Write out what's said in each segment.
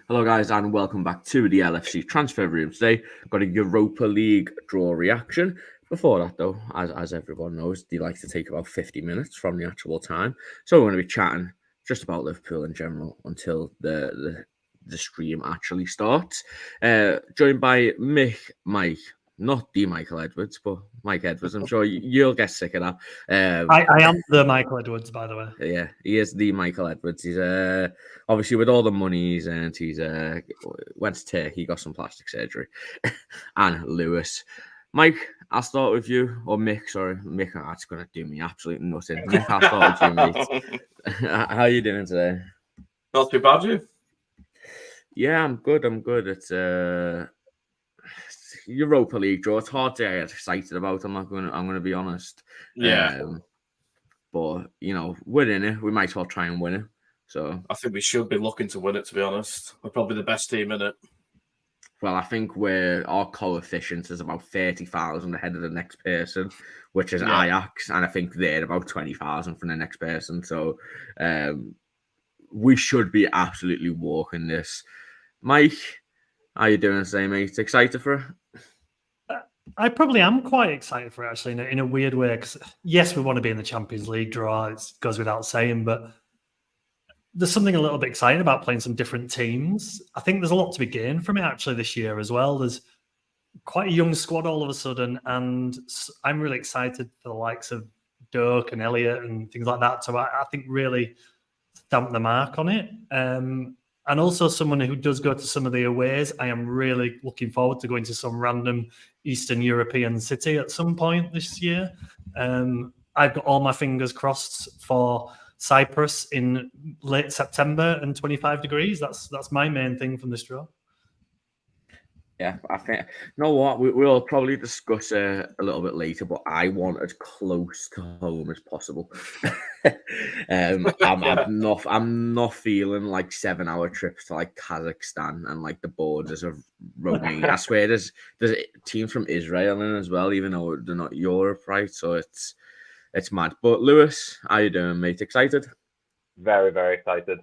Hello guys and welcome back to the LFC Transfer Room. Today I've got a Europa League draw reaction. Before that though, as everyone knows, they like to take about 50 minutes from the actual time. So we're going to be chatting just about Liverpool in general until the stream actually starts. Joined by Mike, not the Michael Edwards, but Mike Edwards. I'm sure you'll get sick of that. I am the Michael Edwards, by the way. Yeah, he is the Michael Edwards. He's obviously with all the money he's earned, he's went to Turkey, got some plastic surgery, and Lewis. Mike, I'll start with you, or Mick. Sorry, Mick. That's gonna do me absolutely nothing. Mick, I'll start with you, mate. How are you doing today? Not too bad, you? Yeah, I'm good. It's Europa League draw. It's hard to get excited about. I'm gonna be honest. Yeah. But you know, we're in it. We might as well try and win it. So I think we should be looking to win it, to be honest. We're probably the best team in it. Well, I think our coefficient is about 30,000 ahead of the next person, which is Ajax, and I think they're about 20,000 from the next person. So we should be absolutely walking this. Mike, how you doing today, mate? Excited for it? I probably am quite excited for it, actually, in a weird way. Because yes, we want to be in the Champions League draw. It goes without saying, but there's something a little bit exciting about playing some different teams. I think there's a lot to be gained from it, actually, this year as well. There's quite a young squad all of a sudden, and I'm really excited for the likes of Dirk and Elliot and things like that. So I think really stamp the mark on it. And also someone who does go to some of the aways. I am really looking forward to going to some random Eastern European city at some point this year. I've got all my fingers crossed for Cyprus in late September and 25 degrees. That's my main thing from this draw. Yeah, I think, you know what, we'll probably discuss a little bit later, but I want as close to home as possible. I'm not feeling like 7-hour trips to like Kazakhstan and like the borders of Romania. I swear there's teams from Israel in as well, even though they're not Europe, right? So it's mad. But Lewis, how you doing, mate? Excited? Very, very excited.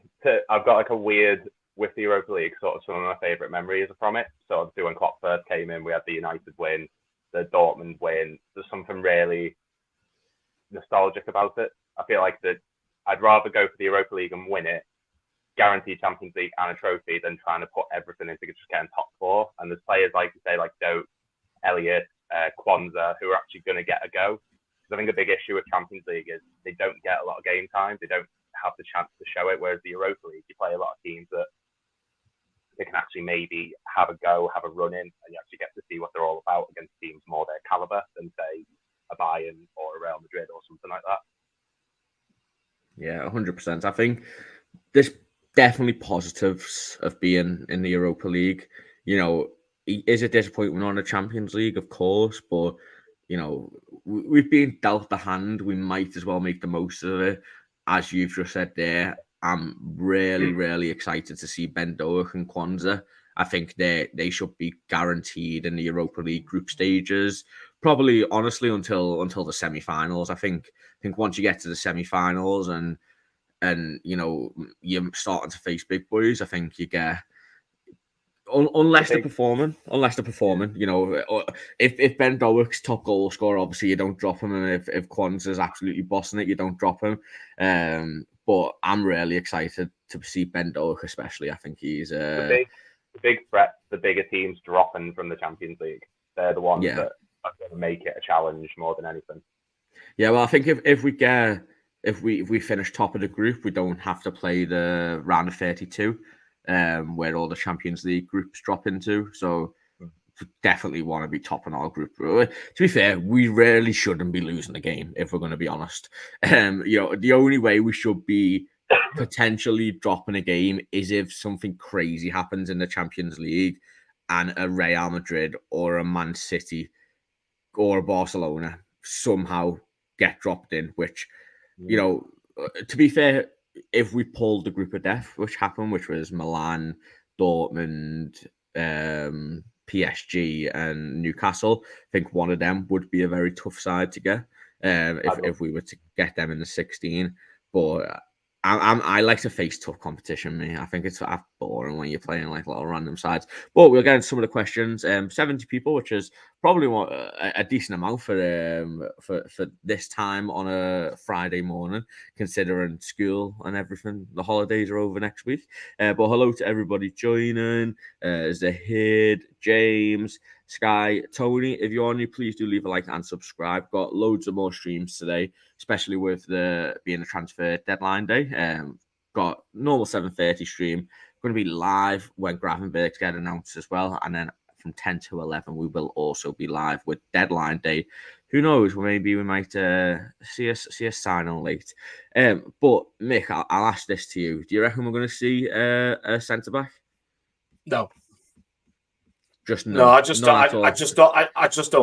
I've got like a weird, with the Europa League, sort of some of my favourite memories are from it. So obviously when Klopp first came in, we had the United win, the Dortmund win. There's something really nostalgic about it. I feel like that I'd rather go for the Europa League and win it, guarantee Champions League and a trophy, than trying to put everything into just getting top four. And there's players like you say, like Doak, Elliot, Kwanzaa, who are actually going to get a go. Because I think a big issue with Champions League is they don't get a lot of game time. They don't have the chance to show it. Whereas the Europa League, you play a lot of teams that they can actually maybe have a go, have a run in, and you actually get to see what they're all about against teams more their caliber than, say, a Bayern or a Real Madrid or something like that. Yeah, 100%. I think there's definitely positives of being in the Europa League. You know, is it disappointing on the Champions League? Of course, but, you know, we've been dealt the hand. We might as well make the most of it. As you've just said there, I'm really, really excited to see Ben Doak and Kwanzaa. I think they should be guaranteed in the Europa League group stages. Probably, honestly, until the semi-finals. I think once you get to the semi-finals and you know you're starting to face big boys, I think you get unless they're performing. You know, if Ben Doak's top goal scorer, obviously you don't drop him, and if Kwanzaa's absolutely bossing it, you don't drop him. But I'm really excited to see Ben Doak, especially. I think he's the big threat. The bigger teams dropping from the Champions League. They're the ones that are going to make it a challenge more than anything. Yeah, well, I think if we finish top of the group, we don't have to play the round of 32, where all the Champions League groups drop into. So definitely want to be top in our group. To be fair, we really shouldn't be losing the game, if we're going to be honest. You know, the only way we should be potentially dropping a game is if something crazy happens in the Champions League and a Real Madrid or a Man City or a Barcelona somehow get dropped in, which, you know, to be fair, if we pulled the group of death, which happened, which was Milan, Dortmund, PSG and Newcastle, I think one of them would be a very tough side to get if we were to get them in the 16. But I like to face tough competition, mate. I think it's, but boring when you're playing like little random sides. But we'll get into some of the questions. 70 people, which is probably a decent amount for this time on a Friday morning, considering school and everything. The holidays are over next week. But hello to everybody joining. Zahid, James, Sky, Tony. If you're new, please do leave a like and subscribe. Got loads of more streams today, especially with the being a transfer deadline day. Got normal 7:30 stream. Going to be live when Gravenbergs get announced as well, and then from 10 to 11 we will also be live with deadline day. Who knows? Maybe we might see us signing late. But Mick, I'll ask this to you: do you reckon we're going to see a centre back? No. Just no. I just don't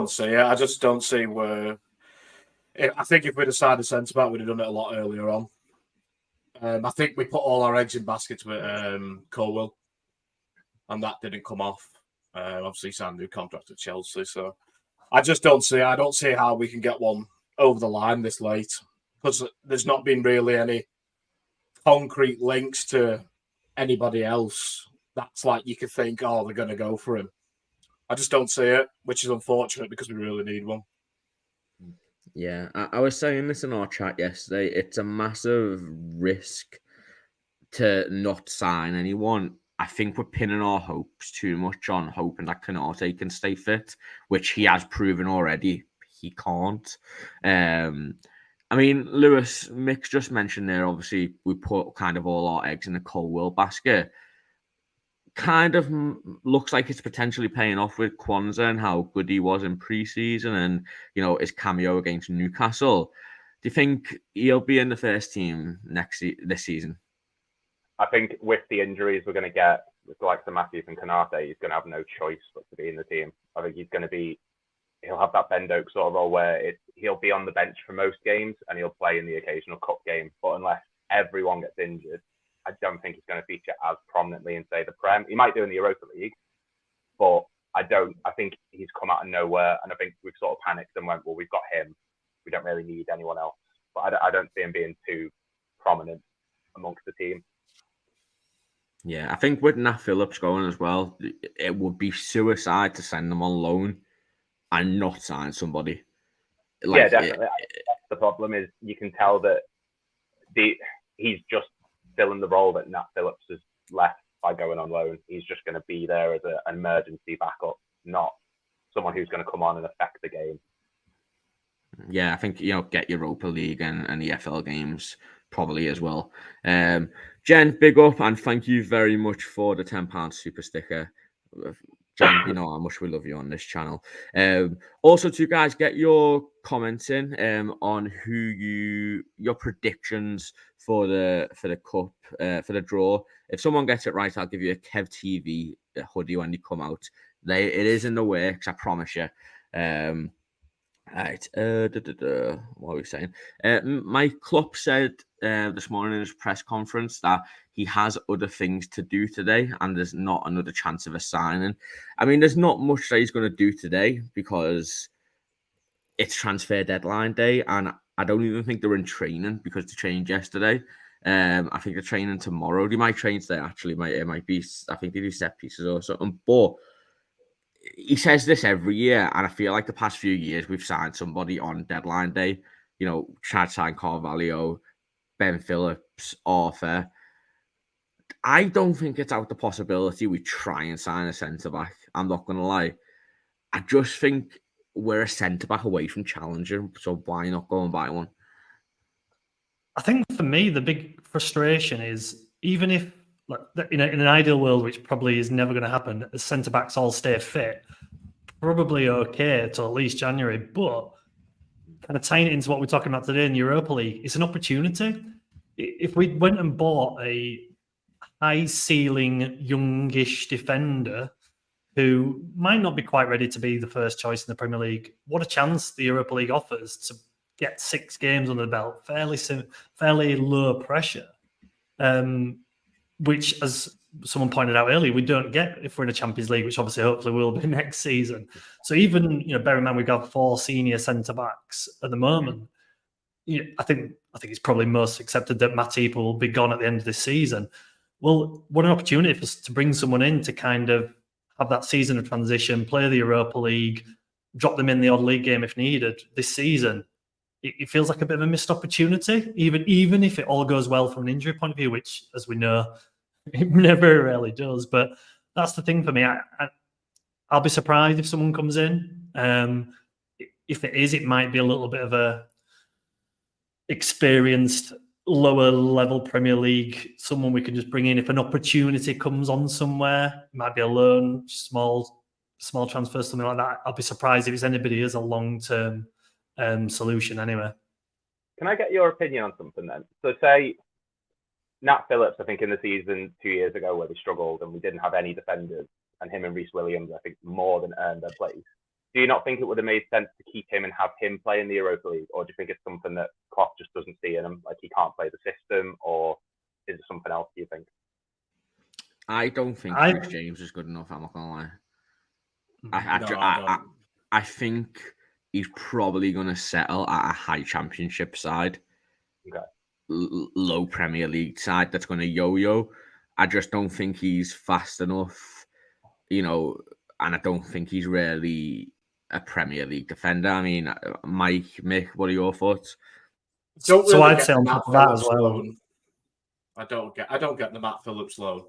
see it. I just don't see where. I think if we'd have signed a centre back, we'd have done it a lot earlier on. I think we put all our eggs in baskets with Colwell, and that didn't come off. Obviously, he signed a new contract at Chelsea, so I just don't see. I don't see how we can get one over the line this late, because there's not been really any concrete links to anybody else. That's like you could think, oh, they're going to go for him. I just don't see it, which is unfortunate because we really need one. Yeah, I was saying this in our chat yesterday. It's a massive risk to not sign anyone. I think we're pinning our hopes too much on hoping that Canate can stay fit, which he has proven already he can't. I mean, Lewis, Mick just mentioned there, obviously, we put kind of all our eggs in the Colwell basket. Kind of looks like it's potentially paying off with Kwanzaa and how good he was in pre-season and, his cameo against Newcastle. Do you think he'll be in the first team this season? I think with the injuries we're going to get, with the likes of Matthews and Canate, he's going to have no choice but to be in the team. I think he'll have that Ben Doak sort of role where he'll be on the bench for most games and he'll play in the occasional cup game. But unless everyone gets injured, I don't think he's going to feature as prominently in, say, the Prem. He might do in the Europa League, but I think he's come out of nowhere, and I think we've sort of panicked and went, well, we've got him. We don't really need anyone else. But I don't see him being too prominent amongst the team. Yeah, I think with Nat Phillips going as well, it would be suicide to send them on loan and not sign somebody. Yeah, definitely. That's the problem is you can tell that he's just filling the role that Nat Phillips has left by going on loan. He's just going to be there as an emergency backup, not someone who's going to come on and affect the game. Yeah, I think, get Europa League and EFL games probably as well. Jen, big up and thank you very much for the £10 super sticker. Jen, you know how much we love you on this channel. Also, to guys, get your comments in on your predictions for the cup, for the draw. If someone gets it right, I'll give you a Kev TV hoodie when they come out. It is in the works, I promise you. Right. What are we saying? Mike Klopp said this morning in his press conference that he has other things to do today and there's not another chance of a signing. I mean, there's not much that he's going to do today because it's transfer deadline day and I don't even think they're in training because they trained yesterday. I think they're training tomorrow. They might train today, actually. It might be, I think they do set pieces or something. But he says this every year, and I feel like the past few years we've signed somebody on deadline day. Tried to sign Carvalho, Ben Phillips, Arthur. I don't think it's out the possibility we try and sign a centre-back. I'm not going to lie. I just think we're a centre-back away from challenging, so why not go and buy one? I think for me, the big frustration is even if, in an ideal world, which probably is never going to happen, the centre-backs all stay fit, probably okay till at least January, but kind of tying it into what we're talking about today in the Europa League, it's an opportunity. If we went and bought a high-ceiling, youngish defender who might not be quite ready to be the first choice in the Premier League, what a chance the Europa League offers to get 6 games under the belt, fairly low pressure, which, as someone pointed out earlier, we don't get if we're in a Champions League, which obviously hopefully will be next season. So even, bear in mind we've got 4 senior centre-backs at the moment. I think it's probably most accepted that Matip will be gone at the end of this season. Well, what an opportunity for us to bring someone in to kind of have that season of transition, play the Europa League, drop them in the odd league game if needed this season. It feels like a bit of a missed opportunity, even if it all goes well from an injury point of view, which, as we know, it never really does. But that's the thing for me. I'll be surprised if someone comes in. If it is, it might be a little bit of a experienced lower level Premier League, someone we can just bring in if an opportunity comes on somewhere. It might be a loan, small transfer, something like that. I'll be surprised if it's anybody as a long-term solution anyway. Can I get your opinion on something then? So say Nat Phillips, I think in the season 2 years ago where they struggled and we didn't have any defenders, and him and Reece Williams, I think, more than earned their place. Do you not think it would have made sense to keep him and have him play in the Europa League? Or do you think it's something that Klopp just doesn't see in him? Like he can't play the system? Or is it something else, do you think? I don't think Reece James is good enough, I'm not going to lie. I think he's probably going to settle at a high championship side. Okay. Low Premier League side that's going to yo-yo. I just don't think he's fast enough, and I don't think he's really a Premier League defender. I mean, Mick, what are your thoughts? So I'd say on top of that as well. Loan. I don't get the Matt Phillips loan.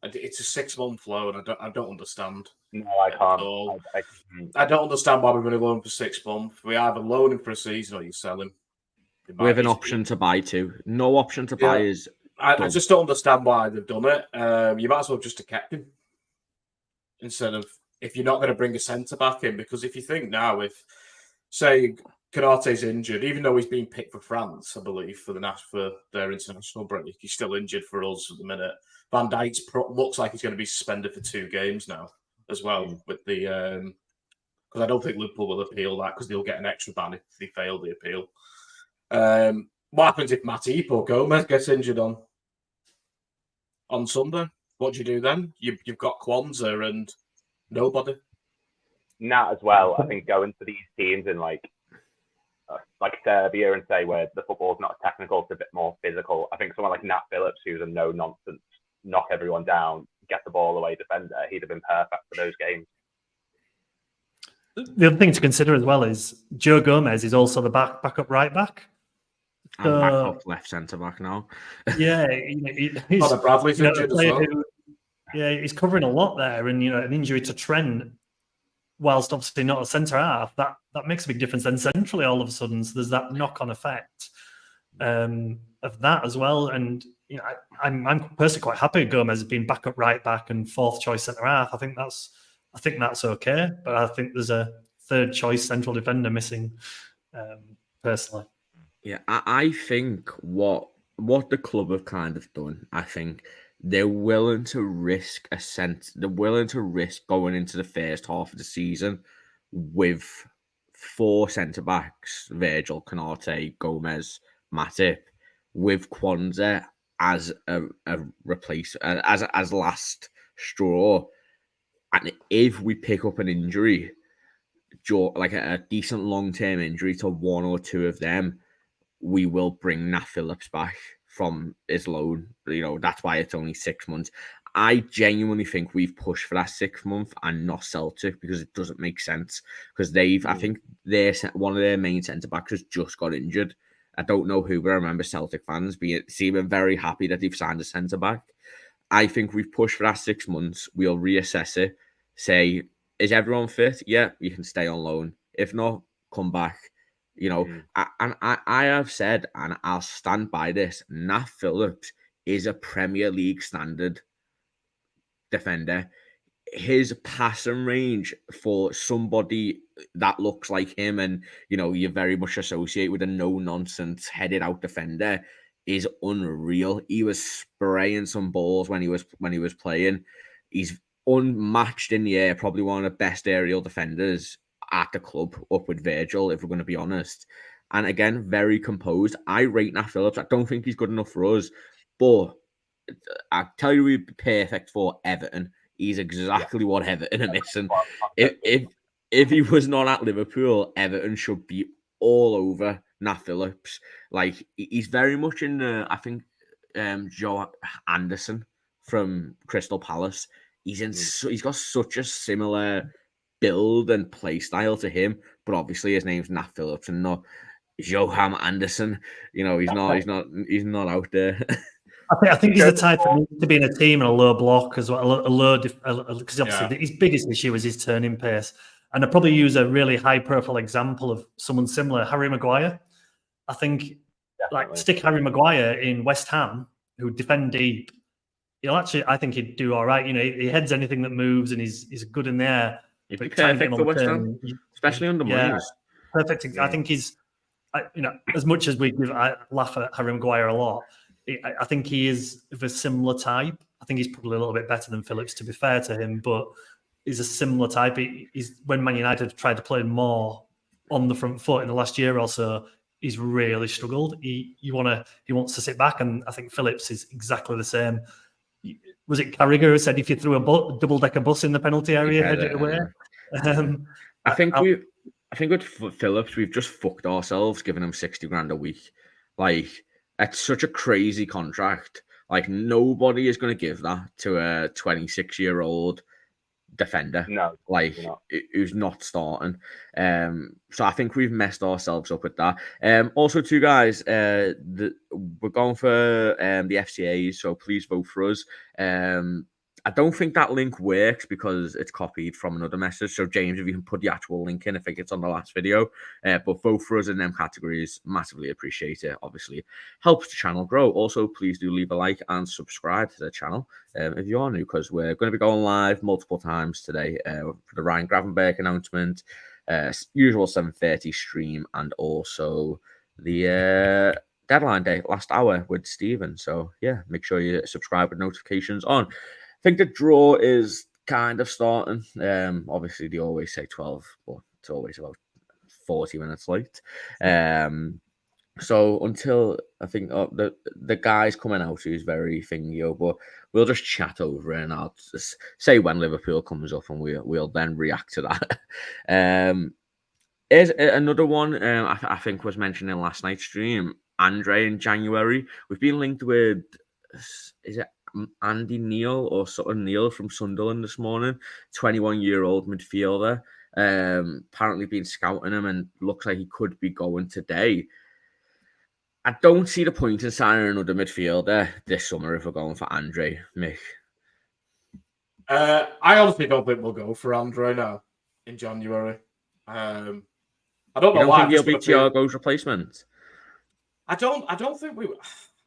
It's a 6-month loan. I don't understand. No, I can't. I don't understand why we're going to loan for 6 months. We either loan him for a season or you sell him. With an option to buy too. No option to buy is. I just don't understand why they've done it. You might as well just have kept him instead of, if you're not going to bring a centre back in, because if you think now, if say Konaté's injured, even though he's being picked for France, I believe for their international break, he's still injured for us at the minute. Van Dijk looks like he's going to be suspended for 2 games now as well with the because I don't think Liverpool will appeal that because they'll get an extra ban if they fail the appeal. What happens if Matip or Gomez gets injured on Sunday? What do you do then? You've got Kwanzaa and nobody. Nat as well. I think going to these teams in like Serbia and say where the football's not technical, it's a bit more physical. I think someone like Nat Phillips, who's a no nonsense, knock everyone down, get the ball away defender, he'd have been perfect for those games. The other thing to consider as well is Joe Gomez is also the backup right back. I'm backup left centre back now. Yeah, he's Bradley's injured as well. He's covering a lot there, and an injury to Trent, whilst obviously not a centre half, that makes a big difference. Then centrally, all of a sudden, so there's that knock-on effect of that as well. And I'm personally quite happy with Gomez being backup right back and 4th choice centre half. I think that's okay, but I think there's a 3rd choice central defender missing. Personally, yeah, I think what the club have kind of done, I think they're willing to risk they're willing to risk going into the first half of the season with 4 centre backs: Virgil, Konaté, Gomez, Matip, with Kwanzaa as a replacement, as last straw. And if we pick up an injury, like a decent long-term injury to 1 or 2 of them, we will bring Nat Phillips back from his loan. That's why it's only 6 months. I genuinely think we've pushed for that 6th month and not Celtic because it doesn't make sense. Because I think one of their main centre-backs has just got injured. I don't know who, but I remember Celtic fans seeming very happy that they've signed a centre-back. I think we've pushed for that 6 months. We'll reassess it. Say, is everyone fit? Yeah, you can stay on loan. If not, come back. I have said, and I'll stand by this, Nat Phillips is a Premier League standard defender. His passing range for somebody that looks like him and, you very much associate with a no-nonsense headed-out defender is unreal. He was spraying some balls when he was playing. He's unmatched in the air, probably one of the best aerial defenders at the club, up with Virgil, if we're going to be honest. And again, very composed. I rate Nat Phillips. I don't think he's good enough for us, but I tell you, he'd be perfect for Everton. He's exactly what Everton are missing. If he was not at Liverpool, Everton should be all over Nat Phillips. Like, he's very much in the, I think, Joe Anderson from Crystal Palace. He's got such a similar build and play style to him, but obviously his name's Nat Phillips and not Johan Anderson. You know, he's not out there. I think he's the type to be in a team and a low block as well, because obviously his biggest issue is his turning pace. And I'd probably use a really high-profile example of someone similar, Harry Maguire. I think, stick Harry Maguire in West Ham, who defend deep. I think he'd do all right. You know, he heads anything that moves, and he's good in there. He'd be perfect for West Ham, especially under Moyes. Perfect. Yeah. I think he's, as much as I laugh at Harry Maguire a lot, I think he is of a similar type. I think he's probably a little bit better than Phillips, to be fair to him, but he's a similar type. He's when Man United tried to play more on the front foot in the last year or so, he's really struggled. He wants to sit back, and I think Phillips is exactly the same. Was it Carragher who said if you threw a double-decker bus in the penalty area, head it away? I think with Phillips, we've just fucked ourselves giving him 60 grand a week. Like, it's such a crazy contract. Like, nobody is going to give that to a 26-year-old defender. No, like who's not starting. So I think we've messed ourselves up with that. Also, too, guys, we're going for the FCAs, so please vote for us. I don't think that link works because it's copied from another message. So, James, if you can put the actual link in, I think it's on the last video. But vote for us in them categories. Massively appreciate it. Obviously, helps the channel grow. Also, please do leave a like and subscribe to the channel if you are new, because we're going to be going live multiple times today for the Ryan Gravenberg announcement, usual 7:30 stream, and also the deadline day, last hour with Stephen. So, yeah, make sure you subscribe with notifications on. I think the draw is kind of starting. Obviously, they always say 12, but it's always about 40 minutes late. So until I think the guy's coming out who's very thingy, but we'll just chat over it, and I'll just say when Liverpool comes up, and we'll then react to that. Here's another one I think was mentioned in last night's stream. Andre in January. We've been linked with, is it Andy Neal or Sutton Neal from Sunderland this morning, 21-year-old midfielder. Apparently been scouting him and looks like he could be going today. I don't see the point in signing another midfielder this summer if we're going for Andre, Mick. I honestly don't think we'll go for Andre now in January. I don't know why. Think he'll be Thiago's replacement? I don't think we.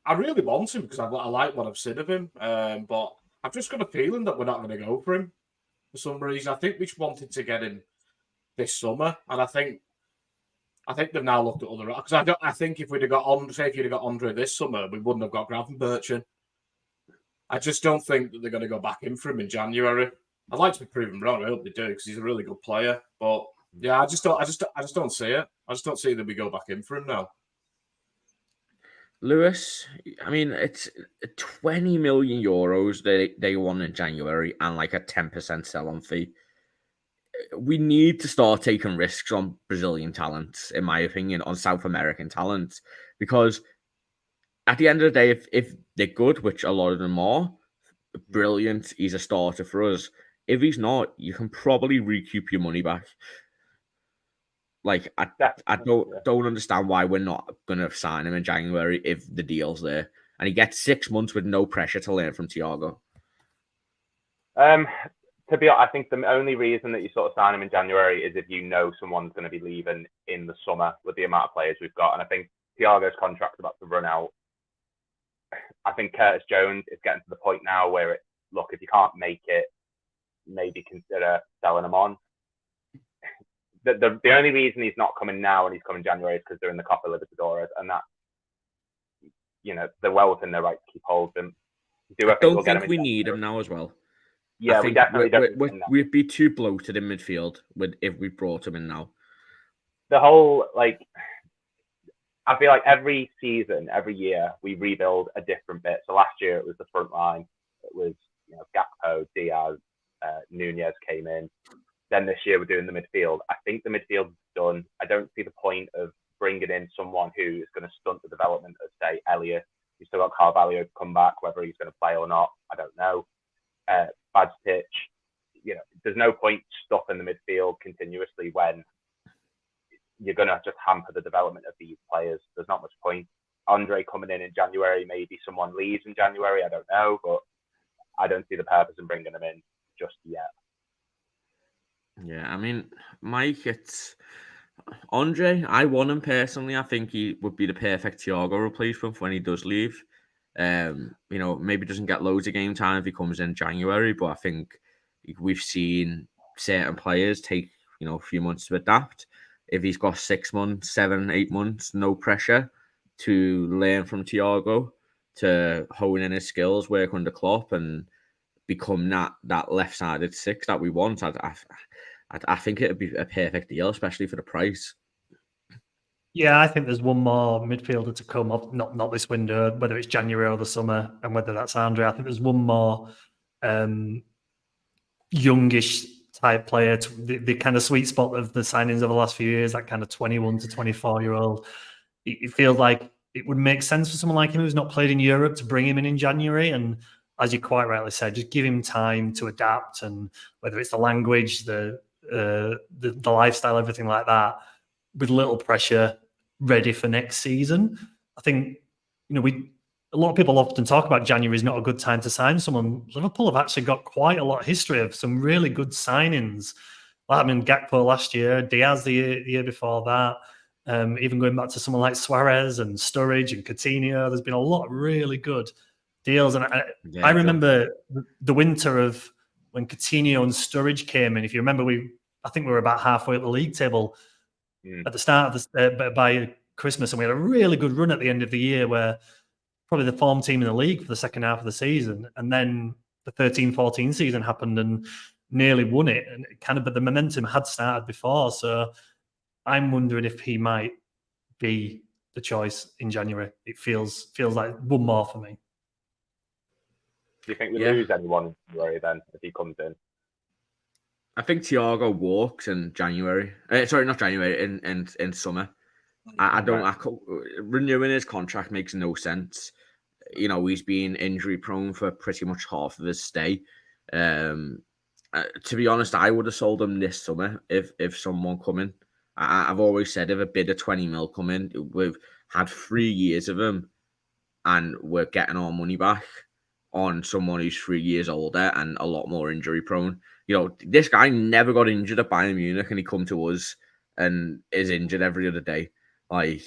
I really want him because I like what I've seen of him, but I've just got a feeling that we're not going to go for him for some reason. I think we just wanted to get him this summer, and I think they've now looked at other. Because I think if you'd have got Andre this summer, we wouldn't have got Gravenberch. I just don't think that they're going to go back in for him in January. I'd like to be proven wrong. I hope they do because he's a really good player. But yeah, I just don't see it. I just don't see that we go back in for him now. Lewis, I mean, it's 20 million euros they won in January and like a 10% sell-on fee. We need to start taking risks on Brazilian talent, in my opinion, on South American talent, because at the end of the day, if they're good, which a lot of them are, brilliant, he's a starter for us. If he's not, you can probably recoup your money back. Like, I don't understand why we're not going to sign him in January if the deal's there. And he gets 6 months with no pressure to learn from Thiago. To be honest, I think the only reason that you sort of sign him in January is if you know someone's going to be leaving in the summer with the amount of players we've got. And I think Thiago's contract's about to run out. I think Curtis Jones is getting to the point now where if you can't make it, maybe consider selling him on. The only reason he's not coming now and he's coming January is because they're in the Copa Libertadores, and that, they're well within their right to keep hold of him. I don't think we need him now as well. Yeah, we definitely don't. We'd be too bloated in midfield if we brought him in now. The whole, I feel like every season, every year, we rebuild a different bit. So last year it was the front line. It was, Gakpo, Diaz, Nunez came in. Then this year we're doing the midfield. I think the midfield's done. I don't see the point of bringing in someone who is going to stunt the development of, say, Elliott, You've still got Carvalho to come back, whether he's going to play or not, I don't know. Bad pitch. There's no point stuffing the midfield continuously when you're going to just hamper the development of these players. There's not much point. Andre coming in January, maybe someone leaves in January, I don't know, but I don't see the purpose in bringing them in just yet. Yeah, I mean, Mike, it's Andre. I want him personally. I think he would be the perfect Thiago replacement when he does leave. Maybe doesn't get loads of game time if he comes in January, but I think we've seen certain players take, a few months to adapt. If he's got 6 months, 7, 8 months, no pressure to learn from Thiago, to hone in his skills, work under Klopp, and become that left-sided six that we want, I think it would be a perfect deal, especially for the price. Yeah, I think there's one more midfielder to come up, not this window, whether it's January or the summer, and whether that's Andre. I think there's one more youngish type player, the kind of sweet spot of the signings over the last few years, that kind of 21 to 24-year-old. It feels like it would make sense for someone like him who's not played in Europe to bring him in January. And as you quite rightly said, just give him time to adapt, and whether it's the language, the lifestyle, everything like that, with little pressure, ready for next season. I think, a lot of people often talk about January is not a good time to sign someone. Liverpool have actually got quite a lot of history of some really good signings. Gakpo last year, Diaz the year before that, even going back to someone like Suarez and Sturridge and Coutinho. There's been a lot of really good deals. And I remember the winter of when Coutinho and Sturridge came in. If you remember, I think we were about halfway up the league table at the start of by Christmas, and we had a really good run at the end of the year where probably the form team in the league for the second half of the season. And then the 13-14 season happened and nearly won it. And but the momentum had started before. So I'm wondering if he might be the choice in January. It feels like one more for me. Do you think we lose anyone in January then if he comes in? I think Thiago walks in January. Sorry, not January, in summer. Renewing his contract makes no sense. He's been injury prone for pretty much half of his stay. To be honest, I would have sold him this summer if someone come in. I've always said if a bid of 20 mil come in, we've had 3 years of him and we're getting our money back on someone who's 3 years older and a lot more injury prone. This guy never got injured at Bayern Munich, and he come to us and is injured every other day. Like,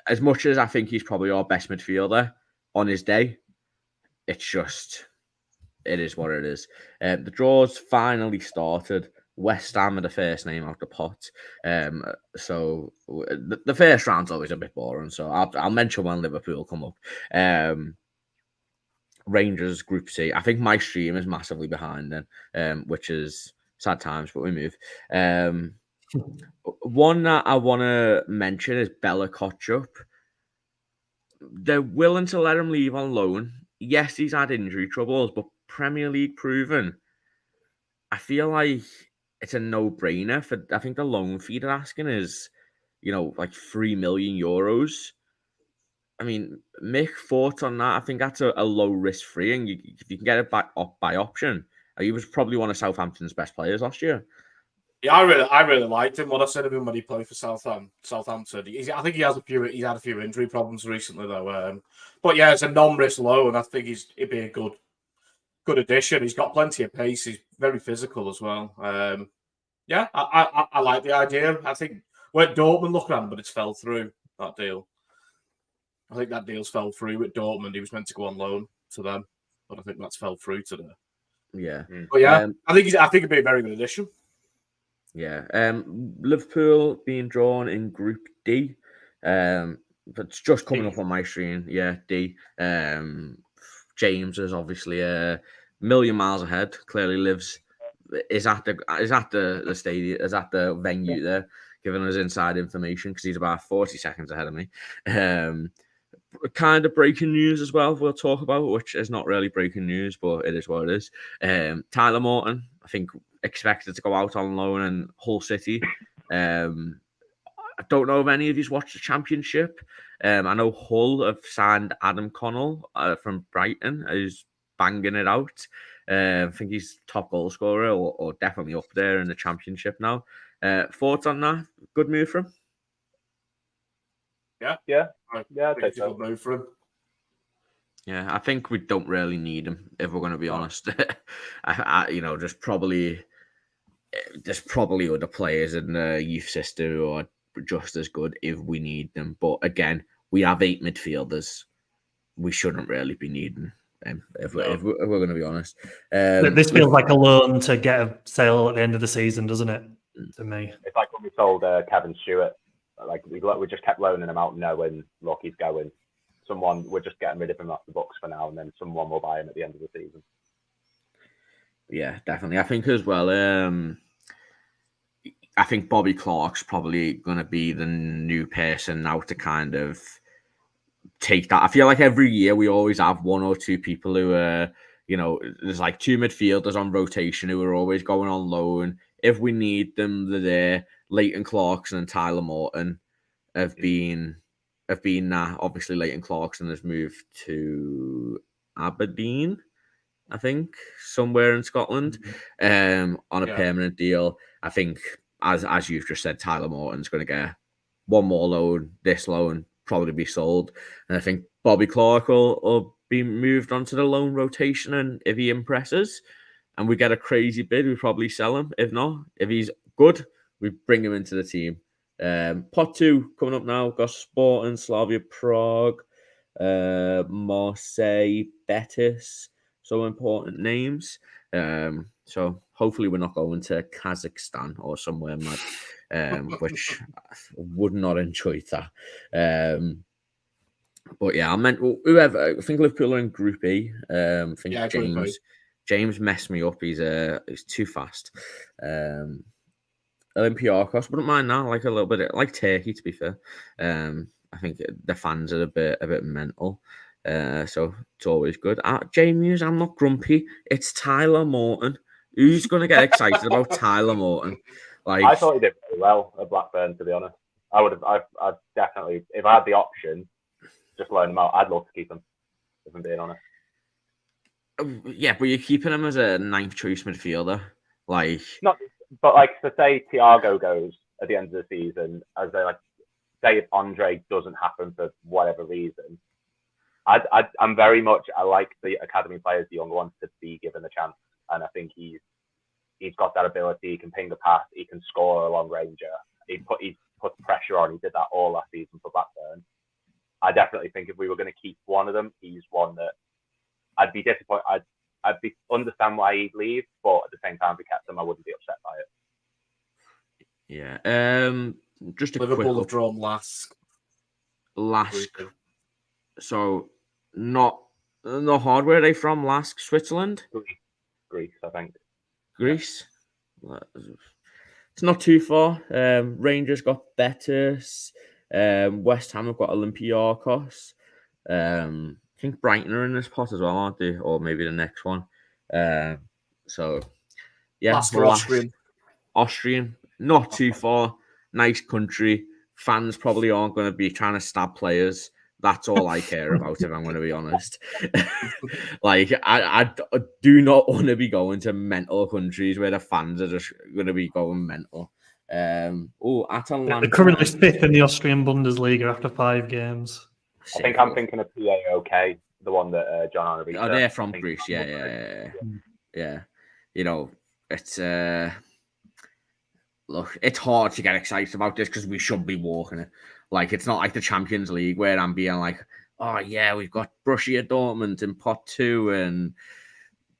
as much as I think he's probably our best midfielder on his day, it is what it is. The draws finally started. West Ham are the first name out the pot. So the first round's always a bit boring. So I'll mention when Liverpool come up. Rangers Group C. I think my stream is massively behind then, which is sad times, but we move. One that I want to mention is Bella Kotchup. They're willing to let him leave on loan. Yes, he's had injury troubles, but Premier League proven. I feel like it's a no-brainer. I think the loan fee they're asking is, like €3 million. I mean, Mick, thoughts on that? I think that's a low risk free, and if you can get it back up by option, he was probably one of Southampton's best players last year. Yeah, I really liked him. What I said of him when he played for Southampton. I think he had a few injury problems recently though. But yeah, it's a non-risk loan. I think he'd be a good addition. He's got plenty of pace. He's very physical as well. I like the idea. I think where Dortmund looked at him, but it's fell through that deal. I think that deal's fell through with Dortmund. He was meant to go on loan to them, but I think that's fell through today. Yeah, but yeah, I think it'd be a very good addition. Yeah, Liverpool being drawn in Group D. But it's just coming up on my screen. Yeah, D. James is obviously a million miles ahead. Clearly is at the stadium, is at the venue there, giving us inside information because he's about 40 seconds ahead of me. Kind of breaking news as well. We'll talk about, which is not really breaking news, but it is what it is. Tyler Morton, I think, expected to go out on loan in Hull City. I don't know if any of you's watched the Championship. I know Hull have signed Adam Connell from Brighton, who's banging it out. I think he's top goal scorer or definitely up there in the Championship now. Thoughts on that? Good move from him? Yeah, I I'd think say it's a good so. move for him. Yeah, I think we don't really need him, if we're going to be honest. There's probably other players in the youth system who are just as good if we need them. But again, we have 8 midfielders. We shouldn't really be needing them, if we're going to be honest. This feels like a loan to get a sale at the end of the season, doesn't it? To me, It's like when we sold Kevin Stewart. Like we just kept loaning him out, knowing look, he's going. We're just getting rid of him off the books for now, and then someone will buy him at the end of the season. Yeah, definitely. I think as well. I think Bobby Clark's probably going to be the new person now to kind of take that. I feel like every year we always have 1 or 2 people who are, there's like 2 midfielders on rotation who are always going on loan. If we need them, they're there. Leighton Clarkson and Tyler Morton have been that. Obviously, Leighton Clarkson has moved to Aberdeen, I think, somewhere in Scotland, on a permanent deal. I think, as you've just said, Tyler Morton's going to get 1 more loan. This loan probably be sold, and I think Bobby Clark will be moved onto the loan rotation. And if he impresses, and we get a crazy bid, we probably sell him. If not, if he's good, we bring him into the team. Pot 2 coming up now. Got Sporting, Slavia Prague, Marseille, Betis. So important names. So hopefully we're not going to Kazakhstan or somewhere mad, which I would not enjoy that. But yeah, I meant whoever. I think Liverpool are in Group E. I think James messed me up. He's too fast. Olympiacos, wouldn't mind that. Like a little bit like Turkey, to be fair. I think the fans are a bit mental. So it's always good. James, I'm not grumpy. It's Tyler Morton. Who's going to get excited about Tyler Morton? Like, I thought he did very well at Blackburn, to be honest. I'd definitely, if I had the option, just loan him out. I'd love to keep him, if I'm being honest. Yeah, but you're keeping him as a 9th choice midfielder. Like, not, but like, so say Thiago goes at the end of the season, as they like, say if Andre doesn't happen for whatever reason, I'm very much, I like the academy players, the younger ones, to be given a chance, and I think he's got that ability. He can ping the pass, he can score a long ranger. He put pressure on. He did that all last season for Blackburn. I definitely think if we were going to keep one of them, he's one that I'd be disappointed. I'd understand why he'd leave, but at the same time, if we kept him, I wouldn't be upset by it. Yeah. Just a Liverpool quick have drawn Lask. So not hard. Where are they from? Lask, Switzerland? Greece, I think. Greece. It's not too far. Rangers got Betis. West Ham have got Olympiacos. I think Brighton are in this pot as well, aren't they? Or maybe the next one. So yeah, Austrian, not too far. Nice country. Fans probably aren't going to be trying to stab players. That's all I care about, if I'm going to be honest. Like, I do not want to be going to mental countries where the fans are just going to be going mental. Atalanta. They're currently 5th in the Austrian Bundesliga after 5 games. I think I'm thinking of PAOK, the one that John Arnaud. Oh, they're from Greece. Yeah. It's look, it's hard to get excited about this because we should be walking it. Like, it's not like the Champions League where I'm being like, oh yeah, we've got Borussia Dortmund in pot 2 and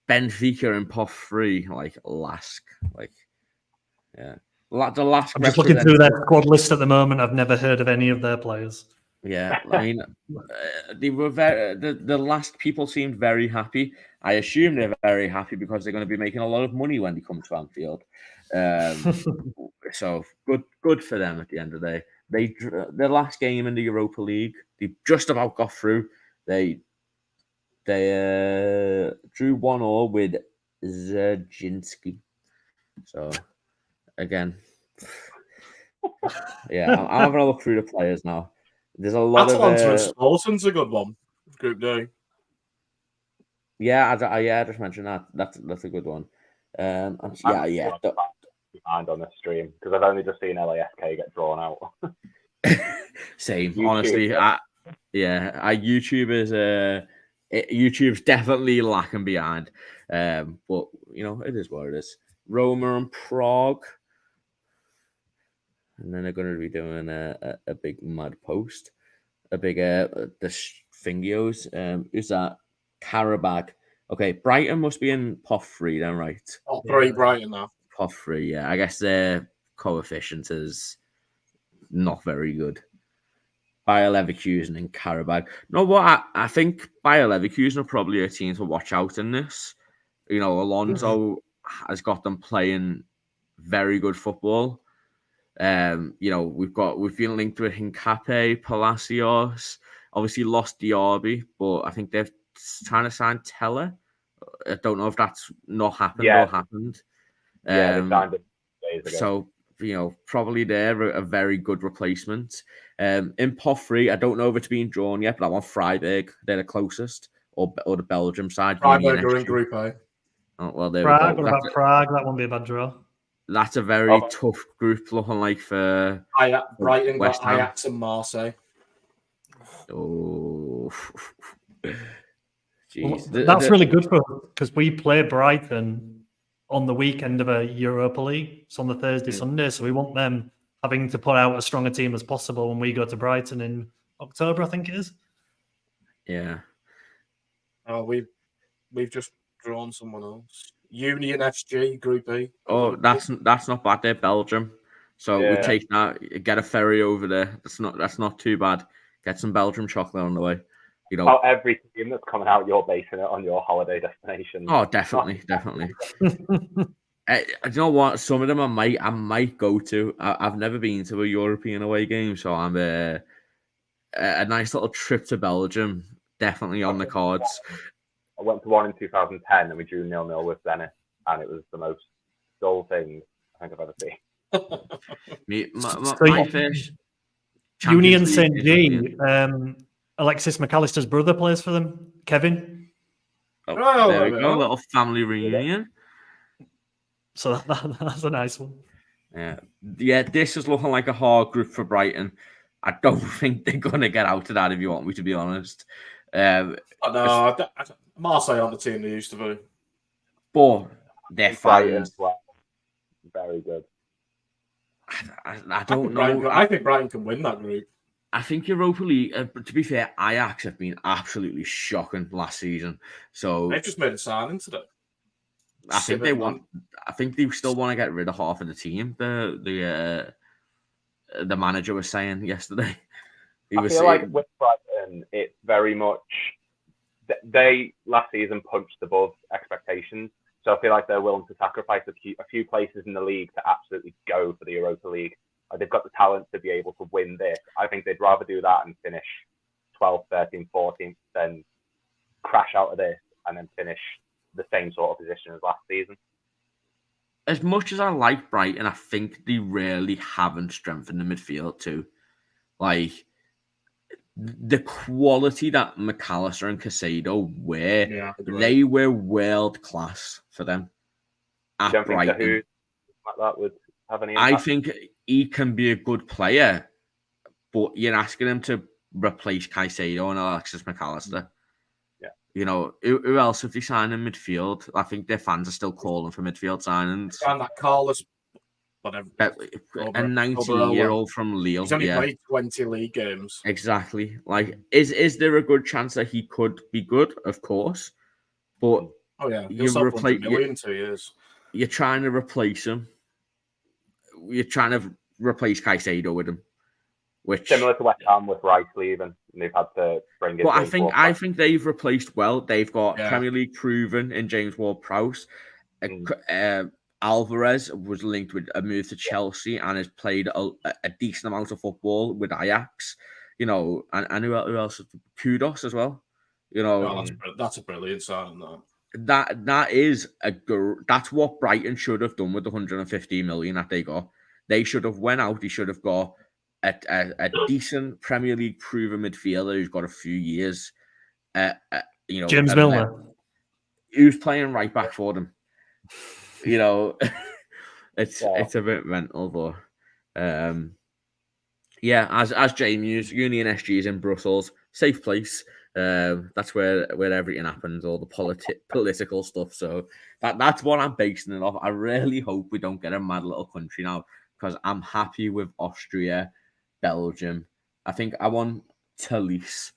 Benfica in pot 3. Like, Lask. Like, yeah. The Lask. I'm just looking through their squad list at the moment. I've never heard of any of their players. Yeah, I mean, they were the last people seemed very happy. I assume they're very happy because they're going to be making a lot of money when they come to Anfield. So good for them at the end of the day. Their last game in the Europa League, they just about got through. They drew 1-1 with Zerzinski. So again, yeah, I'm having a look through the players now. There's a lot Atalanta and of Sporting's a good one. Group D. yeah, I just mentioned that. That's a good one. And yeah. Behind on this stream because I've only just seen LASK get drawn out. Same, YouTube. honestly. YouTube's definitely lacking behind. But it is what it is. Roma and Prague, and then they're going to be doing a big mad post, a big the Fingios. Who's that? Karabag. Okay, Brighton must be in pot 3 then, right? Top 3 Brighton now. Pot 3, yeah. I guess their coefficient is not very good. Bayer Leverkusen and Karabag. No, what I think Bayer Leverkusen are probably a team to watch out in this. Alonso has got them playing very good football. We've been linked with Hincapié, Palacios. Obviously lost Diaby, but I think they're trying to sign Teller. I don't know if that's not happened or happened. Yeah, they signed it days ago. So, probably they're a very good replacement. In pot 3, I don't know if it's been drawn yet, but I want Freiburg. They're the closest, or the Belgium side. Freiburg are in Group A. Oh, well, there Prague, we go. what about Prague? That won't be a bad draw. That's a very tough group looking like for Brighton West got Ham. Ajax and Marseille. Oh, jeez. Well, that's really good for us because we play Brighton on the weekend of a Europa League. It's on the Thursday, Sunday. So we want them having to put out as strong a team as possible when we go to Brighton in October, I think it is. Yeah. Oh, we've just drawn someone else. Union SG Group E. Oh, that's not bad. They're Belgium, so we take that. Get a ferry over there. That's not too bad. Get some Belgium chocolate on the way. Every team that's coming out, you're basing it on your holiday destination. Oh, definitely. You know what? Some of them I might go to. I've never been to a European away game, so I'm a nice little trip to Belgium. Definitely on the cards. I went to one in 2010 and we drew 0-0 with Zenit, and it was the most dull thing I think I've ever seen. My first Union Champions St. League G. Alexis McAllister's brother plays for them. Kevin. There we go. A little family reunion. So that's a nice one. Yeah. This is looking like a hard group for Brighton. I don't think they're going to get out of that, if you want me to be honest. Marseille aren't the team they used to be. But they're fans. Well. Very good. I don't know. I think Brighton can win that group. I think Europa League, to be fair, Ajax have been absolutely shocking last season. So they've just made a signing today. I think they still want to get rid of half of the team. The manager was saying yesterday. I feel like with Brighton, it's very much they last season punched above expectations. So I feel like they're willing to sacrifice a few places in the league to absolutely go for the Europa League. They've got the talent to be able to win this. I think they'd rather do that and finish 12th, 13th, 14th than crash out of this and then finish the same sort of position as last season. As much as I like Brighton, I think they really haven't strengthened the midfield too. Like, the quality that McAllister and Caicedo were, they were world class for them at Brighton. Think who like that would have any impact? I think he can be a good player, but you're asking him to replace Caicedo and Alexis McAllister. Yeah. Who else have they signed in midfield? I think their fans are still calling for midfield signings. And that Carlos, whatever. A 19-year-old from Lille. He's only played 20 league games. Exactly. Like, is there a good chance that he could be good? Of course. But he'll sell for $100 million in 2 years. You're trying to replace him. You're trying to replace Caicedo with him. Which similar to West Ham with Rice leaving, and they've had to bring in. But I think they've replaced well. They've got Premier League proven in James Ward-Prowse. Alvarez was linked with a move to Chelsea and has played a decent amount of football with Ajax. And who else? Kudos as well. That's a brilliant signing. That's what Brighton should have done with the 150 million that they got. They should have went out. They should have got a decent Premier League proven midfielder who's got a few years. James Milner, who's playing right back for them. It's a bit mental, but as James, Union SG is in Brussels, safe place. That's where everything happens, all the political stuff. So that's what I'm basing it off. I really hope we don't get a mad little country now, because I'm happy with Austria, Belgium. I think I want Toulouse.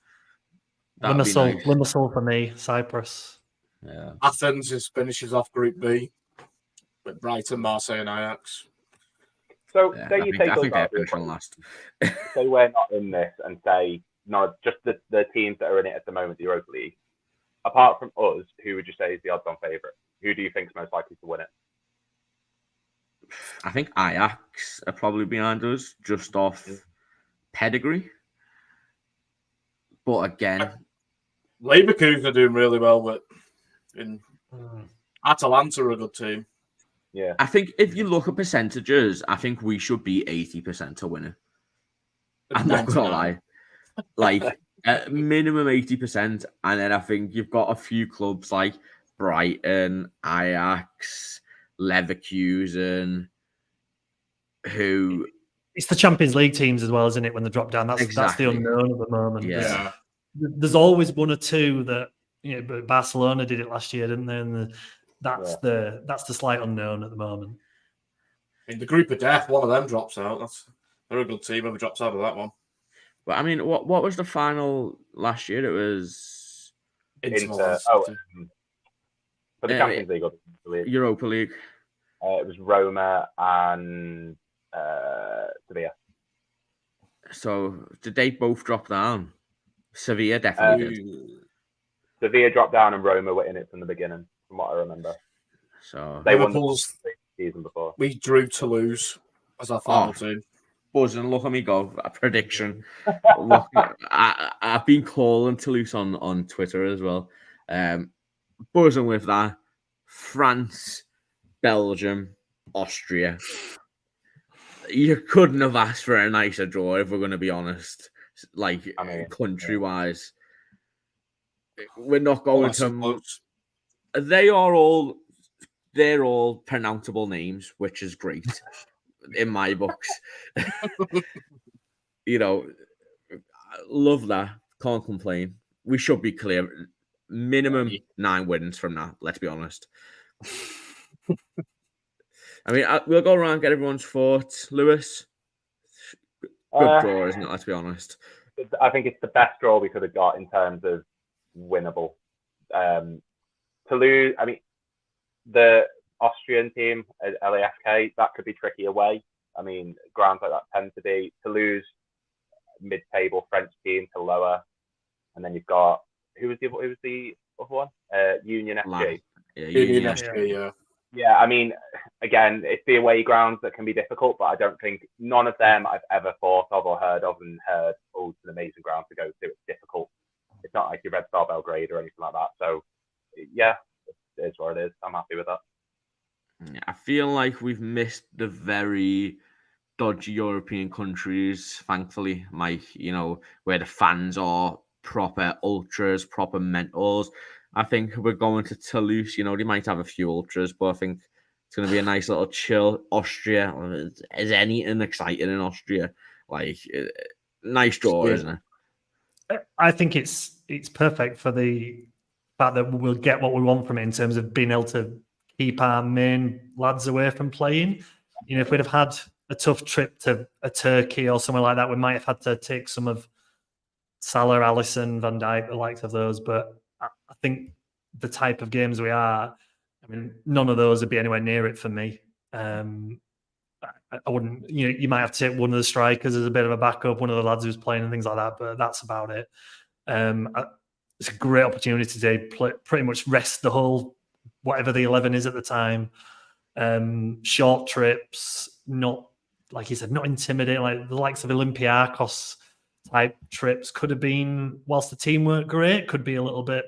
Limassol for me, Cyprus. Yeah. Athens finishes off Group B with Brighton, Marseille, and Ajax. So Yeah, say you take I think they're those finishing last. say we're not in this, and say no, just the teams that are in it at the moment, the Europa League. Apart from us, who would you say is the odds-on favourite? Who do you think is most likely to win it? I think Ajax are probably behind us, just off pedigree. But again, Leverkusen are doing really well Atalanta are a good team. Yeah, I think if you look at percentages, I think we should be 80% to win it. I'm not gonna lie, like minimum 80%, and then I think you've got a few clubs like Brighton, Ajax, Leverkusen, who it's the Champions League teams as well, isn't it? When they drop down, that's Exactly. the unknown at the moment. Yeah. There's always one or two that but Barcelona did it last year, didn't they? And that's the slight unknown at the moment. In the group of death, one of them drops out. They're a good team. Whoever drops out of that one. But I mean, what was the final last year? It was Inter. For the Champions League or the League? Europa League. It was Roma and Sevilla. So did they both drop down? Sevilla definitely did. Sevilla dropped down and Roma were in it from the beginning, from what I remember. So they won Liverpool's the season before. We drew Toulouse as our final team. Buzzing, look at me go. A prediction. Look, I've been calling Toulouse on Twitter as well. Buzzing with that. France, Belgium, Austria. You couldn't have asked for a nicer draw, if we're going to be honest. Like, country-wise. We're not going to... They're all pronounceable names, which is great in my books. Love that. Can't complain. We should be clear. Minimum 9 wins from that, let's be honest. I mean, we'll go around and get everyone's thoughts. Lewis, good draw, isn't it? Let's be honest. I think it's the best draw we could have got in terms of winnable. Toulouse, I mean, the Austrian team, LASK, that could be tricky away. I mean, grounds like that tend to be. Toulouse, mid-table French team to lower, and then you've got who was the other one? Union SG. Union SG, yeah. Yeah, I mean, again, it's the away grounds that can be difficult, but I don't think none of them I've ever thought of or heard of and heard, oh, it's an amazing ground to go to. It's difficult. It's not like your Red Star Belgrade or anything like that. So, yeah, it is what it is. I'm happy with that. I feel like we've missed the very dodgy European countries, thankfully, Mike, where the fans are proper ultras, proper mentals. I think we're going to Toulouse. They might have a few ultras, but I think it's going to be a nice little chill. Austria, is anything exciting in Austria? Like, nice draw, isn't it? I think it's perfect for the fact that we'll get what we want from it in terms of being able to keep our main lads away from playing. If we'd have had a tough trip to a Turkey or somewhere like that, we might have had to take some of Salah, Alisson, Van Dijk, the likes of those. But I think the type of games we are, I mean, none of those would be anywhere near it for me. I wouldn't, you might have to take one of the strikers as a bit of a backup, one of the lads who's playing and things like that, but that's about it. It's a great opportunity to pretty much rest the whole, whatever the 11 is at the time. Short trips, not, like you said, not intimidating, like the likes of Olympiacos type trips could have been, whilst the team weren't great, could be a little bit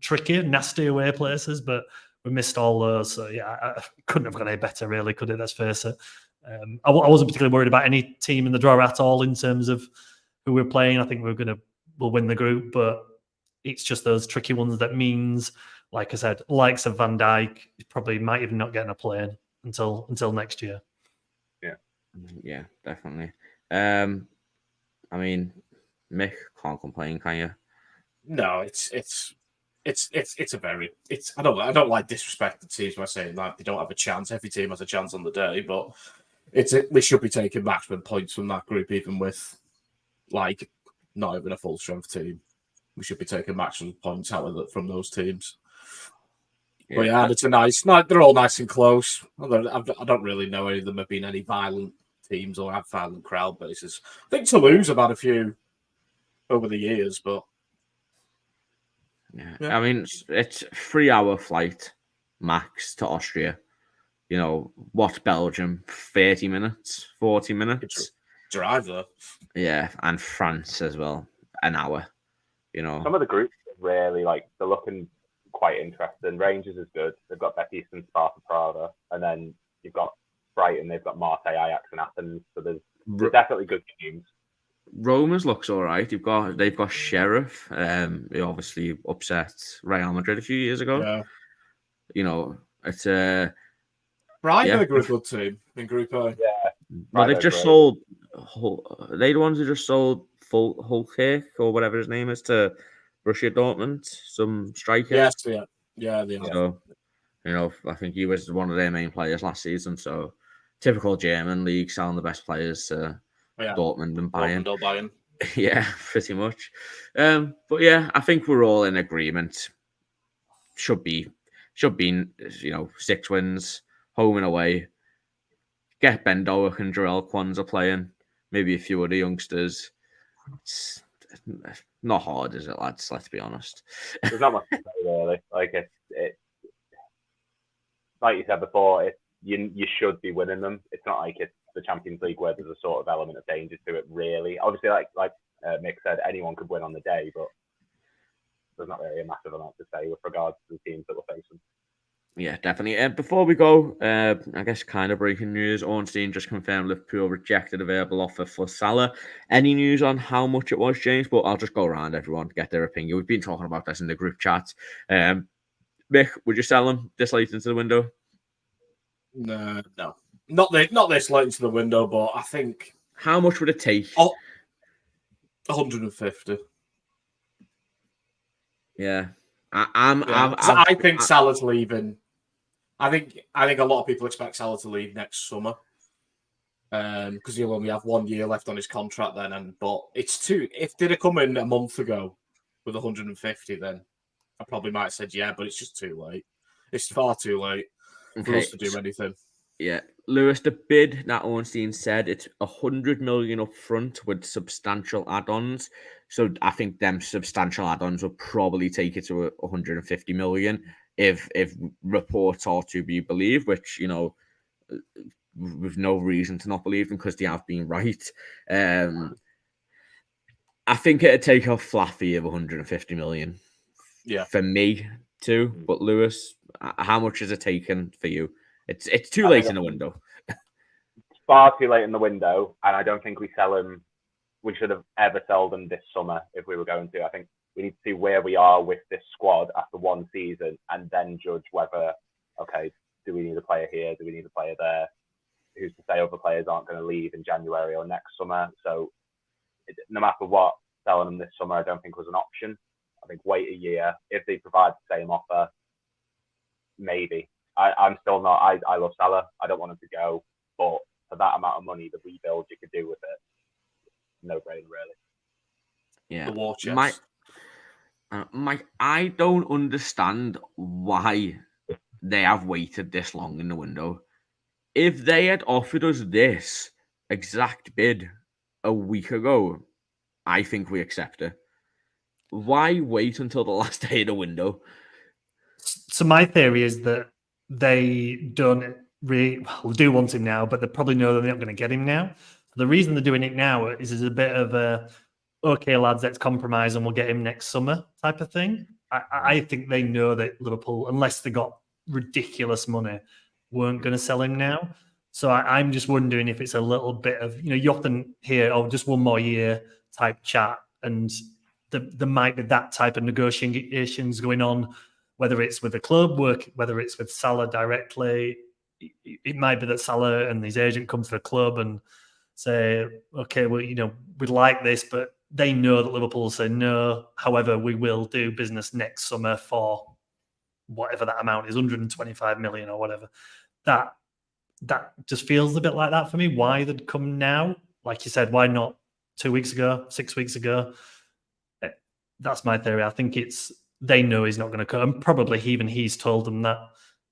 tricky, nasty away places, but we missed all those. So yeah, I couldn't have gone any better, really, could it? Let's face it. I wasn't particularly worried about any team in the draw at all in terms of who we're playing. I think we'll win the group, but it's just those tricky ones that means, like I said, likes of Van Dijk probably might even not get in a plane until next year. Yeah, definitely. I mean, Mick, can't complain, can you? No, it's a very I don't like disrespecting teams by saying that they don't have a chance. Every team has a chance on the day, but we should be taking maximum points from that group, even with like not even a full strength team. We should be taking maximum points out of from those teams. But yeah, it's they're all nice and close. I don't really know any of them have been any violent teams or have violent crowd bases. I think Toulouse have had a few over the years, but yeah. I mean, it's 3-hour flight max to Austria. You know, what's Belgium? 30 minutes, 40 minutes? Drive there. Yeah, and France as well, an hour. You know, some of the groups really they're looking quite interesting. Rangers is good. They've got Betis and Sparta Praga, and then you've got Brighton. They've got Marseille, Ajax, and Athens. So there's definitely good teams. Roma's looks all right. They've got Sheriff. He obviously upset Real Madrid a few years ago. Yeah. You know, it's Brighton are a good team in Group A. Yeah. Well, they've just sold. They the ones who just sold Hulk or whatever his name is to Borussia Dortmund, some striker. Yes, yeah. So, you know, I think he was one of their main players last season. So, typical German league, selling the best players to Dortmund and Bayern. Yeah, pretty much. But yeah, I think we're all in agreement. Should be, you know, 6 wins, home and away. Get Ben Doak and Jarell Kwanzaa playing. Maybe a few other youngsters. It's not hard, is it, lads? Let's be honest. There's not much to say, really. It's like you said before, you should be winning them. It's not like it's the Champions League where there's a sort of element of danger to it, really. Obviously, like Mick said, anyone could win on the day, but there's not really a massive amount to say with regards to the teams that we're facing. Yeah, definitely. Before we go, I guess kind of breaking news. Ornstein just confirmed Liverpool rejected available offer for Salah. Any news on how much it was, James? But I'll just go around everyone, get their opinion. We've been talking about this in the group chat. Mick, would you sell him this late into the window? No. Not this late into the window, but I think... How much would it take? 150. Yeah. I think Salah's leaving. I think a lot of people expect Salah to leave next summer, because he'll only have 1 year left on his contract then. But it's too. If they'd have come in a month ago with 150, then I probably might have said yeah. But it's just too late. It's far too late for us to do anything. Yeah, Lewis, the bid that Ornstein said, it's 100 million up front with substantial add-ons. So I think them substantial add-ons will probably take it to 150 million if reports are to be believed, which, you know, with no reason to not believe them because they have been right. I think it'd take a flat fee of 150 million. Yeah, for me too. But Lewis, how much is it taken for you? It's too late in the window. Far too late in the window, and I don't think we sell him. We should have ever sold him this summer if we were going to. I think we need to see where we are with this squad after one season, and then judge whether, okay, do we need a player here? Do we need a player there? Who's to say other players aren't going to leave in January or next summer? So no matter what, selling them this summer, I don't think was an option. I think wait a year. If they provide the same offer, maybe. I'm still not. I love Salah. I don't want him to go, but for that amount of money, the rebuild you could do with it, no brainer, really. Yeah, the war chest. I don't understand why they have waited this long in the window. If they had offered us this exact bid a week ago, I think we accept it. Why wait until the last day of the window? So my theory is that they don't really do want him now, but they probably know that they're not going to get him now. The reason they're doing it now is a bit of a, okay, lads, let's compromise and we'll get him next summer type of thing. I think they know that Liverpool, unless they got ridiculous money, weren't going to sell him now. So I'm just wondering if it's a little bit of, you often hear, oh, just one more year type chat, and there might be that type of negotiations going on, whether it's with the club, whether it's with Salah directly. It might be that Salah and his agent come to the club and say, okay, well, we'd like this, but they know that Liverpool will say no. However, we will do business next summer for whatever that amount is, 125 million or whatever. That just feels a bit like that for me. Why they'd come now? Like you said, why not 2 weeks ago, 6 weeks ago? That's my theory. I think they know he's not going to come. Probably even he's told them that.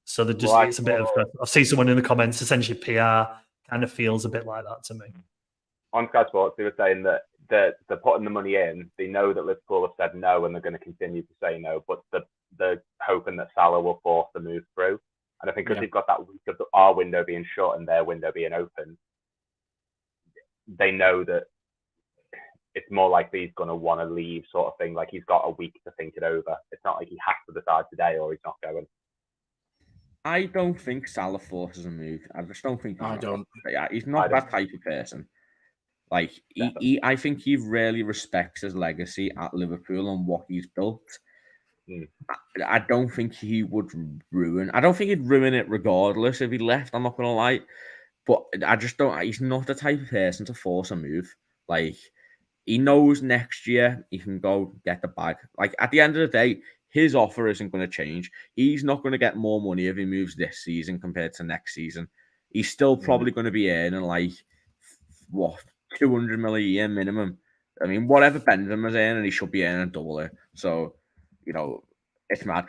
So it's a bit of. I've seen someone in the comments, essentially PR kind of feels a bit like that to me. On Sky Sports, they were saying that they're putting the money in. They know that Liverpool have said no, and they're going to continue to say no. But they're hoping that Salah will force the move through. And I think because they've got that week of our window being shut and their window being open, they know that it's more likely he's going to want to leave, sort of thing. Like he's got a week to think it over. It's not like he has to decide today or he's not going. I don't think Salah forces a move. I just don't think. He's not that type of person. Like I think he really respects his legacy at Liverpool and what he's built. I don't think he would ruin. I don't think he'd ruin it regardless if he left. I'm not gonna lie, but I just don't. He's not the type of person to force a move. Like he knows next year he can go get the bag. Like at the end of the day, his offer isn't going to change. He's not going to get more money if he moves this season compared to next season. He's still probably going to be earning like 200 million a year minimum. I mean, whatever Benzema's earning, he should be earning double it. So, it's mad.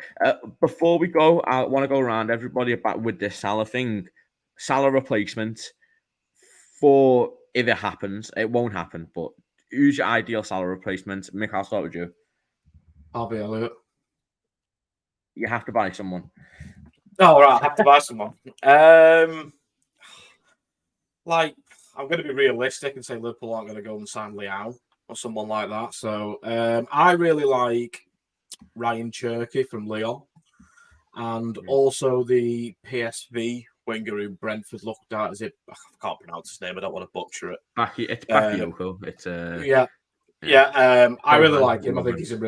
Before we go, I want to go around everybody about with this Salah thing. Salah replacement for if it happens. It won't happen, but who's your ideal Salah replacement? Mick, I'll start with you. Harvey Elliott. You have to buy someone. Oh, right. I have to buy someone. I'm going to be realistic and say Liverpool aren't going to go and sign Leao or someone like that. So I really like Ryan Cherky from Lyon and also the PSV winger who Brentford looked at. I can't pronounce his name. I don't want to butcher it. It's Bakayoko. I really like him. I think he's a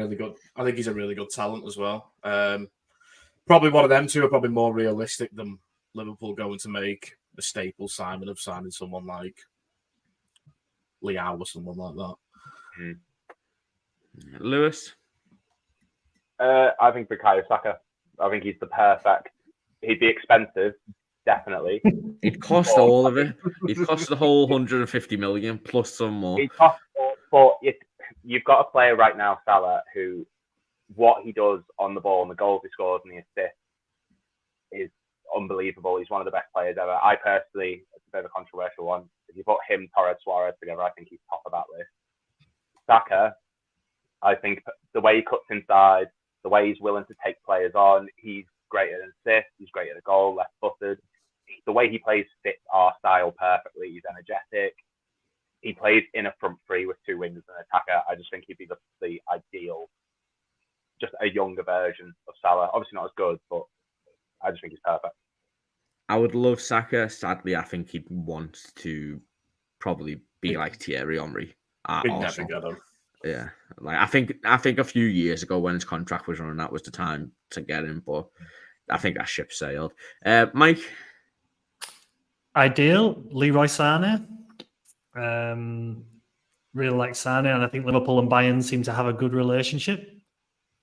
really good talent as well. Probably one of them two are probably more realistic than Liverpool going to make the staple signing of signing someone like Leao or someone like that. Lewis? I think Bukayo Saka. I think he's the perfect. He'd be expensive, definitely. He'd cost all of it. He'd cost the whole 150 million plus some more. He'd cost, but you've got a player right now, Salah, who what he does on the ball and the goals he scores and the assists is unbelievable. He's one of the best players ever. I personally, it's a bit of a controversial one. If you put him, Torres, Suarez together, I think he's top of that list. Saka, I think the way he cuts inside, the way he's willing to take players on, he's great at assists, he's great at a goal, left-footed. The way he plays fits our style perfectly. He's energetic. He plays in a front three with two wingers and an attacker. I just think he'd be the ideal, just a younger version of Salah. Obviously not as good, but I just think he's perfect. I would love Saka. Sadly, I think he'd want to probably be like Thierry Henry at Arsenal. Yeah, like I think a few years ago when his contract was running, that was the time to get him. But I think that ship sailed. Mike? Ideal, Leroy Sané. Really like Sané, and I think Liverpool and Bayern seem to have a good relationship.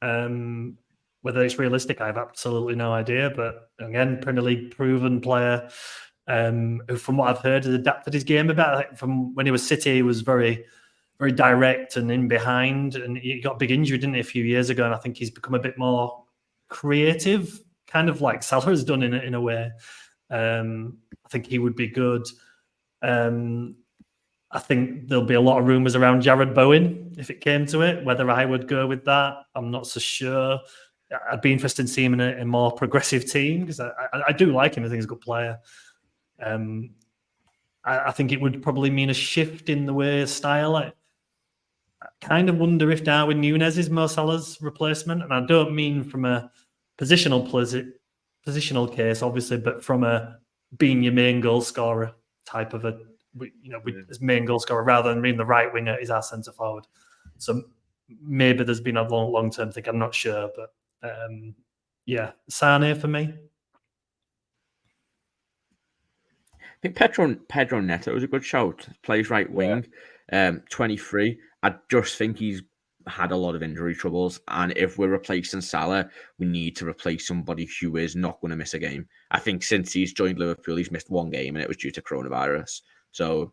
Whether it's realistic, I have absolutely no idea. But again, Premier League proven player, who, from what I've heard, has adapted his game a bit. Like from when he was City, he was very, very direct and in behind, and he got a big injury, didn't he, a few years ago? And I think he's become a bit more creative, kind of like Salah has done in a way. I think he would be good. I think there'll be a lot of rumours around Jared Bowen if it came to it. Whether I would go with that, I'm not so sure. I'd be interested to see him in a more progressive team because I do like him. I think he's a good player. I think it would probably mean a shift in the way style. I kind of wonder if Darwin Núñez is Mo Salah's replacement, and I don't mean from a positional case, obviously, but from a being your main goal scorer type of his main goal scorer rather than being the right winger is our centre forward. So maybe there's been a long term thing. I'm not sure, but Sane for me. I think Pedro Neto is a good shout. Plays right wing, 23. I just think he's had a lot of injury troubles, and if we're replacing Salah, we need to replace somebody who is not going to miss a game. I think since he's joined Liverpool, he's missed one game, and it was due to coronavirus. So,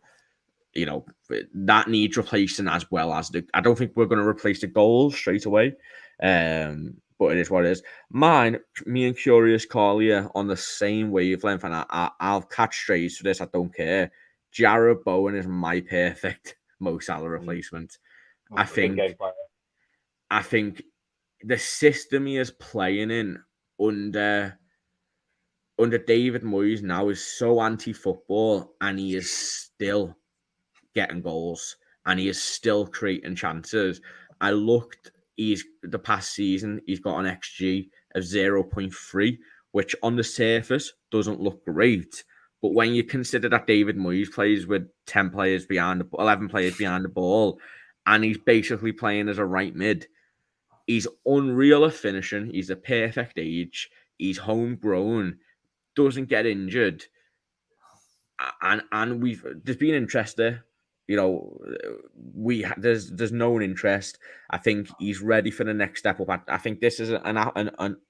that needs replacing as well as I don't think we're going to replace the goals straight away. But it is what it is. Me and Curious Carlia on the same wavelength, and I'll catch strays for this. I don't care. Jarrod Bowen is my perfect Mo Salah replacement. I think the system he is playing in under David Moyes now is so anti-football, and he is still getting goals, and he is still creating chances. I looked. The past season, he's got an XG of 0.3, which on the surface doesn't look great. But when you consider that David Moyes plays with 11 players behind the ball, and he's basically playing as a right mid, he's unreal at finishing. He's the perfect age. He's homegrown, doesn't get injured, and there's been interest there. There's no interest. I think he's ready for the next step up. I think this is an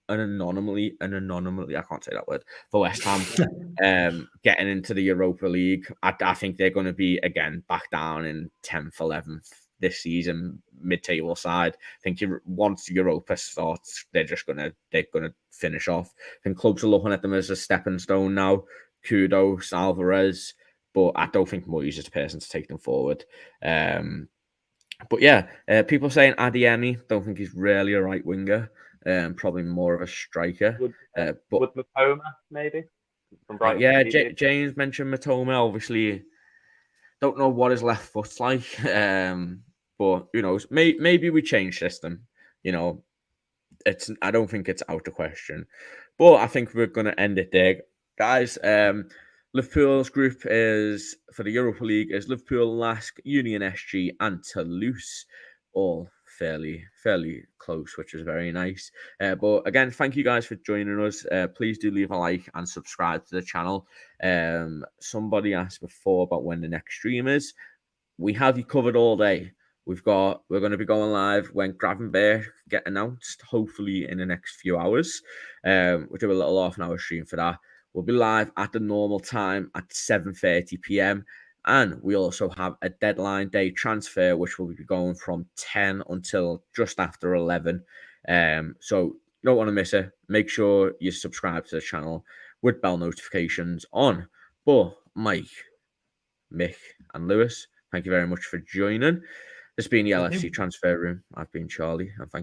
anomaly. I can't say that word for West Ham. Getting into the Europa League. I think they're going to be again back down in 10th, 11th this season, mid-table side. I think once Europa starts, they're gonna finish off. I think clubs are looking at them as a stepping stone now. Kudos, Alvarez. But I don't think Moyes is the person to take them forward. But yeah, people saying Adeyemi, don't think he's really a right winger. Probably more of a striker. But Matoma, maybe? From Brighton. Yeah, James mentioned Matoma. Obviously, don't know what his left foot's like. But who knows? Maybe we change system. I don't think it's out of question. But I think we're going to end it there. Guys, Liverpool's group is for the Europa League is Liverpool, LASK, Union SG, and Toulouse, all fairly close, which is very nice. But again, thank you guys for joining us. Please do leave a like and subscribe to the channel. Somebody asked before about when the next stream is. We have you covered all day. We're going to be going live when Gravenberg get announced, hopefully in the next few hours. We'll do a little half-an-hour stream for that. We'll be live at the normal time at 7:30 p.m. And we also have a deadline day transfer, which will be going from 10 until just after 11. So you don't want to miss it. Make sure you subscribe to the channel with bell notifications on. But Mike, Mick, and Lewis, thank you very much for joining. This has been the LFC Transfer Room. I've been Charlie, and thank you.